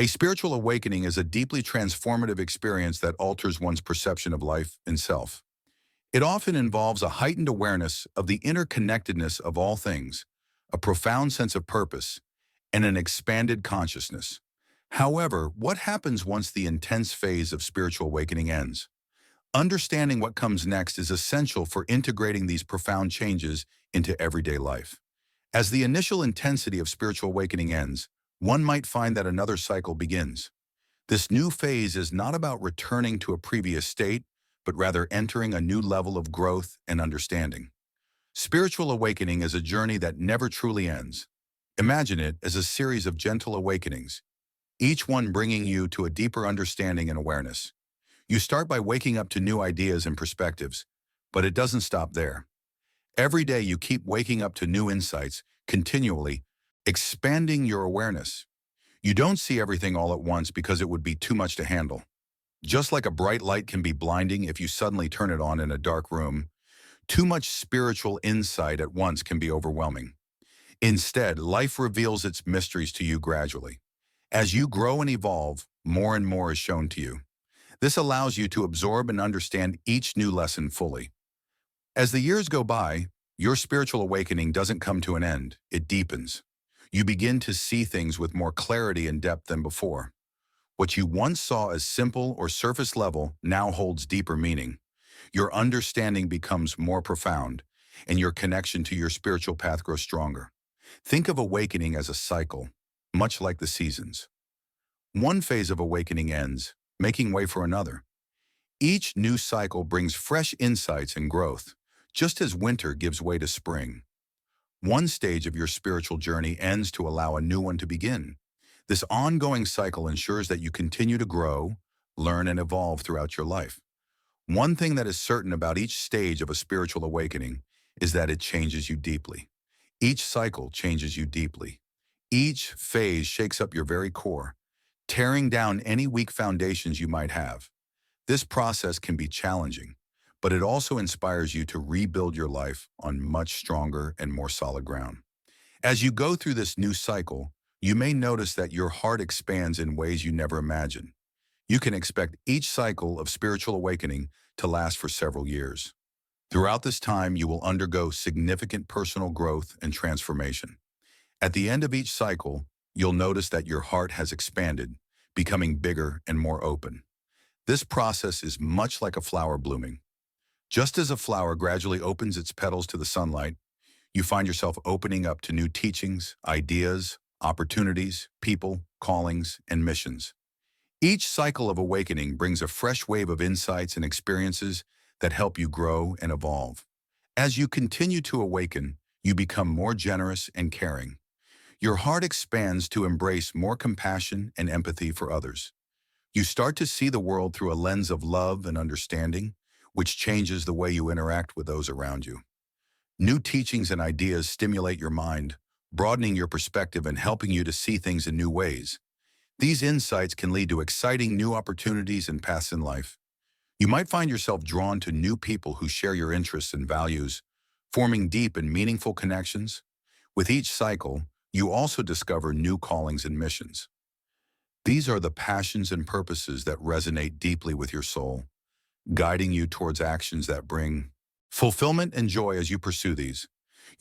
A spiritual awakening is a deeply transformative experience that alters one's perception of life and self. It often involves a heightened awareness of the interconnectedness of all things, a profound sense of purpose, and an expanded consciousness. However, what happens once the intense phase of spiritual awakening ends? Understanding what comes next is essential for integrating these profound changes into everyday life. As the initial intensity of spiritual awakening ends, one might find that another cycle begins. This new phase is not about returning to a previous state, but rather entering a new level of growth and understanding. Spiritual awakening is a journey that never truly ends. Imagine it as a series of gentle awakenings, each one bringing you to a deeper understanding and awareness. You start by waking up to new ideas and perspectives, but it doesn't stop there. Every day you keep waking up to new insights, continually expanding your awareness. You don't see everything all at once because it would be too much to handle. Just like a bright light can be blinding if you suddenly turn it on in a dark room, too much spiritual insight at once can be overwhelming. Instead, life reveals its mysteries to you gradually. As you grow and evolve, more and more is shown to you. This allows you to absorb and understand each new lesson fully. As the years go by, your spiritual awakening doesn't come to an end, it deepens. You begin to see things with more clarity and depth than before. What you once saw as simple or surface level now holds deeper meaning. Your understanding becomes more profound, and your connection to your spiritual path grows stronger. Think of awakening as a cycle, much like the seasons. One phase of awakening ends, making way for another. Each new cycle brings fresh insights and growth, just as winter gives way to spring. One stage of your spiritual journey ends to allow a new one to begin. This ongoing cycle ensures that you continue to grow, learn, and evolve throughout your life. One thing that is certain about each stage of a spiritual awakening is that it changes you deeply. Each cycle changes you deeply. Each phase shakes up your very core, tearing down any weak foundations you might have. This process can be challenging, but it also inspires you to rebuild your life on much stronger and more solid ground. As you go through this new cycle, you may notice that your heart expands in ways you never imagined. You can expect each cycle of spiritual awakening to last for several years. Throughout this time, you will undergo significant personal growth and transformation. At the end of each cycle, you'll notice that your heart has expanded, becoming bigger and more open. This process is much like a flower blooming. Just as a flower gradually opens its petals to the sunlight, you find yourself opening up to new teachings, ideas, opportunities, people, callings, and missions. Each cycle of awakening brings a fresh wave of insights and experiences that help you grow and evolve. As you continue to awaken, you become more generous and caring. Your heart expands to embrace more compassion and empathy for others. You start to see the world through a lens of love and understanding, which changes the way you interact with those around you. New teachings and ideas stimulate your mind, broadening your perspective and helping you to see things in new ways. These insights can lead to exciting new opportunities and paths in life. You might find yourself drawn to new people who share your interests and values, forming deep and meaningful connections. With each cycle, you also discover new callings and missions. These are the passions and purposes that resonate deeply with your soul, guiding you towards actions that bring fulfillment and joy as you pursue these.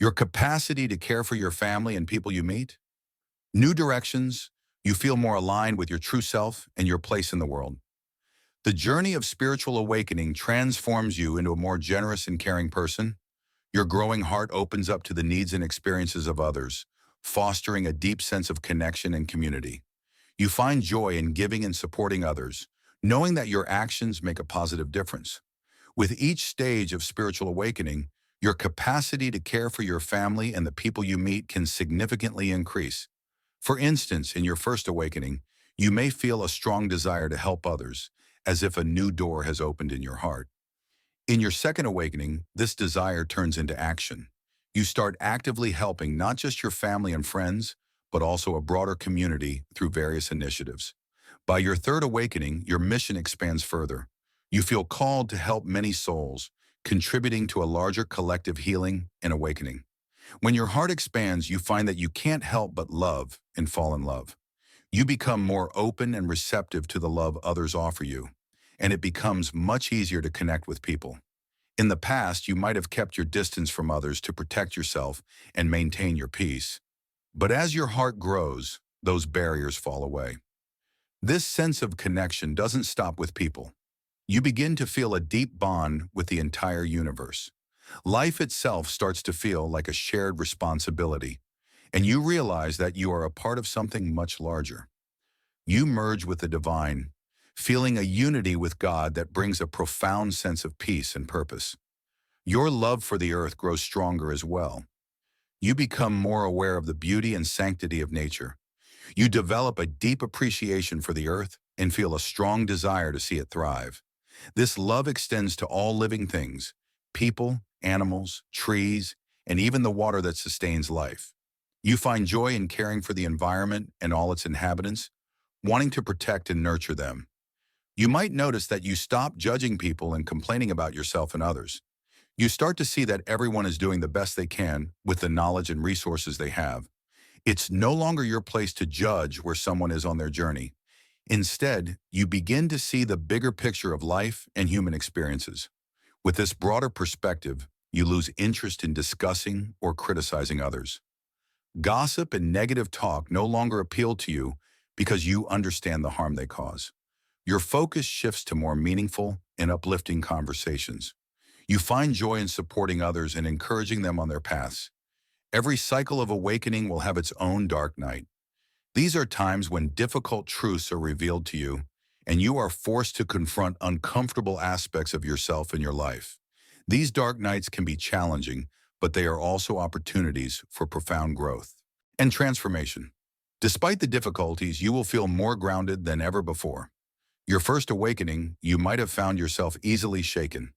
Your capacity to care for your family and people you meet. New directions, you feel more aligned with your true self and your place in the world. The journey of spiritual awakening transforms you into a more generous and caring person. Your growing heart opens up to the needs and experiences of others, fostering a deep sense of connection and community. You find joy in giving and supporting others, knowing that your actions make a positive difference. With each stage of spiritual awakening, your capacity to care for your family and the people you meet can significantly increase. For instance, in your first awakening, you may feel a strong desire to help others, as if a new door has opened in your heart. In your second awakening, this desire turns into action. You start actively helping not just your family and friends, but also a broader community through various initiatives. By your third awakening, your mission expands further. You feel called to help many souls, contributing to a larger collective healing and awakening. When your heart expands, you find that you can't help but love and fall in love. You become more open and receptive to the love others offer you, and it becomes much easier to connect with people. In the past, you might have kept your distance from others to protect yourself and maintain your peace. But as your heart grows, those barriers fall away. This sense of connection doesn't stop with people. You begin to feel a deep bond with the entire universe. Life itself starts to feel like a shared responsibility, and you realize that you are a part of something much larger. You merge with the divine, feeling a unity with God that brings a profound sense of peace and purpose. Your love for the earth grows stronger as well. You become more aware of the beauty and sanctity of nature. You develop a deep appreciation for the earth and feel a strong desire to see it thrive. This love extends to all living things, people, animals, trees, and even the water that sustains life. You find joy in caring for the environment and all its inhabitants, wanting to protect and nurture them. You might notice that you stop judging people and complaining about yourself and others. You start to see that everyone is doing the best they can with the knowledge and resources they have. It's no longer your place to judge where someone is on their journey. Instead, you begin to see the bigger picture of life and human experiences. With this broader perspective, you lose interest in discussing or criticizing others. Gossip and negative talk no longer appeal to you because you understand the harm they cause. Your focus shifts to more meaningful and uplifting conversations. You find joy in supporting others and encouraging them on their paths. Every cycle of awakening will have its own dark night. These are times when difficult truths are revealed to you, and you are forced to confront uncomfortable aspects of yourself and your life. These dark nights can be challenging, but they are also opportunities for profound growth and transformation. Despite the difficulties, you will feel more grounded than ever before. Your first awakening, you might have found yourself easily shaken.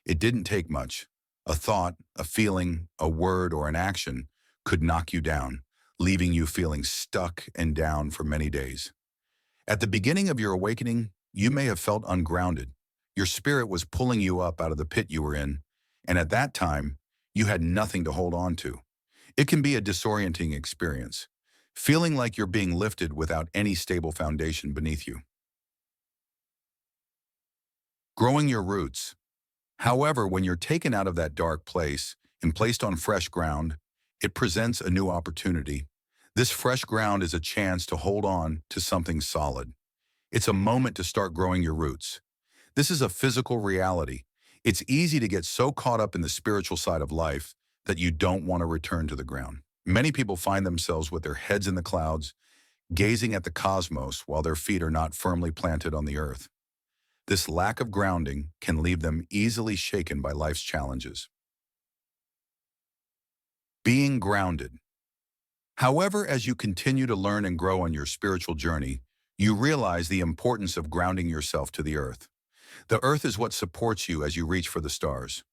It didn't take much. A thought, a feeling, a word, or an action could knock you down, leaving you feeling stuck and down for many days. At the beginning of your awakening, you may have felt ungrounded. Your spirit was pulling you up out of the pit you were in, and at that time, you had nothing to hold on to. It can be a disorienting experience, feeling like you're being lifted without any stable foundation beneath you. Growing your roots. However, when you're taken out of that dark place and placed on fresh ground, it presents a new opportunity. This fresh ground is a chance to hold on to something solid. It's a moment to start growing your roots. This is a physical reality. It's easy to get so caught up in the spiritual side of life that you don't want to return to the ground. Many people find themselves with their heads in the clouds, gazing at the cosmos while their feet are not firmly planted on the earth. This lack of grounding can leave them easily shaken by life's challenges. Being grounded. However, as you continue to learn and grow on your spiritual journey, you realize the importance of grounding yourself to the earth. The earth is what supports you as you reach for the stars.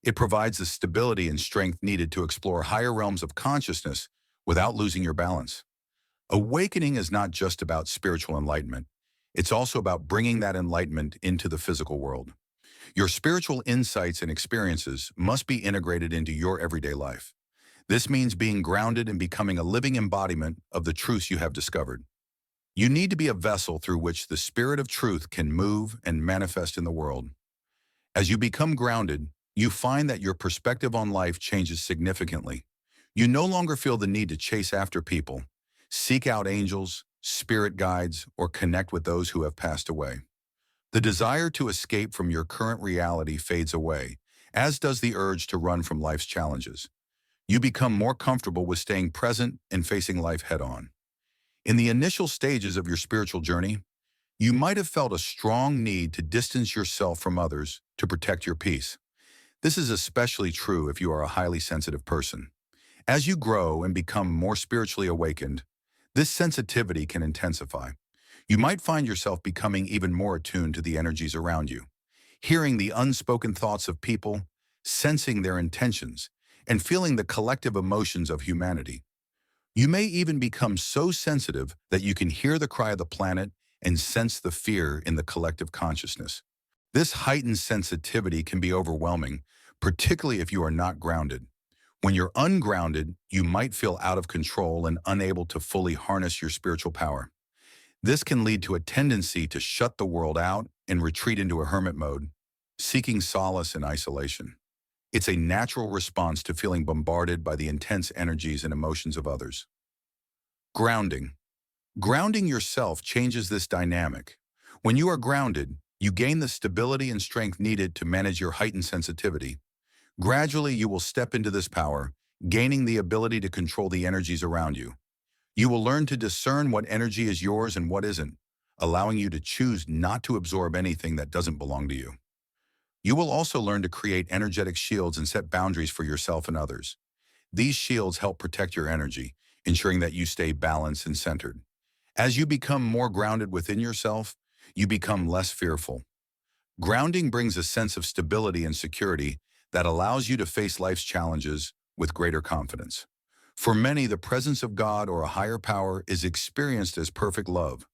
It provides the stability and strength needed to explore higher realms of consciousness without losing your balance. Awakening is not just about spiritual enlightenment. It's also about bringing that enlightenment into the physical world. Your spiritual insights and experiences must be integrated into your everyday life. This means being grounded and becoming a living embodiment of the truths you have discovered. You need to be a vessel through which the spirit of truth can move and manifest in the world. As you become grounded, you find that your perspective on life changes significantly. You no longer feel the need to chase after people, seek out angels, spirit guides, or connect with those who have passed away. The desire to escape from your current reality fades away, as does the urge to run from life's challenges. You become more comfortable with staying present and facing life head-on. In the initial stages of your spiritual journey, you might have felt a strong need to distance yourself from others to protect your peace. This is especially true if you are a highly sensitive person. As you grow and become more spiritually awakened, this sensitivity can intensify. You might find yourself becoming even more attuned to the energies around you, hearing the unspoken thoughts of people, sensing their intentions, and feeling the collective emotions of humanity. You may even become so sensitive that you can hear the cry of the planet and sense the fear in the collective consciousness. This heightened sensitivity can be overwhelming, particularly if you are not grounded. When you're ungrounded, you might feel out of control and unable to fully harness your spiritual power. This can lead to a tendency to shut the world out and retreat into a hermit mode, seeking solace in isolation. It's a natural response to feeling bombarded by the intense energies and emotions of others. Grounding. Grounding yourself changes this dynamic. When you are grounded, you gain the stability and strength needed to manage your heightened sensitivity. Gradually, you will step into this power, gaining the ability to control the energies around you. You will learn to discern what energy is yours and what isn't, allowing you to choose not to absorb anything that doesn't belong to you. You will also learn to create energetic shields and set boundaries for yourself and others. These shields help protect your energy, ensuring that you stay balanced and centered. As you become more grounded within yourself, you become less fearful. Grounding brings a sense of stability and security that allows you to face life's challenges with greater confidence. For many, the presence of God or a higher power is experienced as perfect love,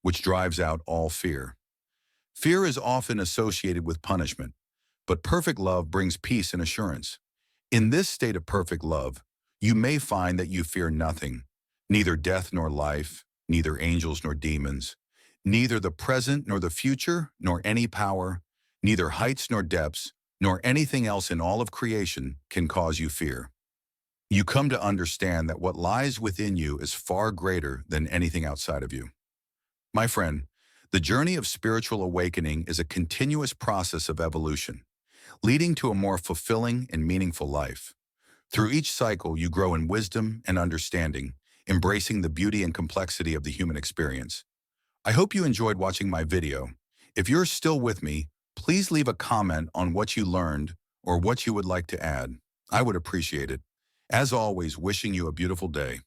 which drives out all fear. Fear is often associated with punishment, but perfect love brings peace and assurance. In this state of perfect love, you may find that you fear nothing, neither death nor life, neither angels nor demons, neither the present nor the future, nor any power, neither heights nor depths, nor anything else in all of creation can cause you fear. You come to understand that what lies within you is far greater than anything outside of you. My friend, the journey of spiritual awakening is a continuous process of evolution, leading to a more fulfilling and meaningful life. Through each cycle, you grow in wisdom and understanding, embracing the beauty and complexity of the human experience. I hope you enjoyed watching my video. If you're still with me, please leave a comment on what you learned or what you would like to add. I would appreciate it. As always, wishing you a beautiful day.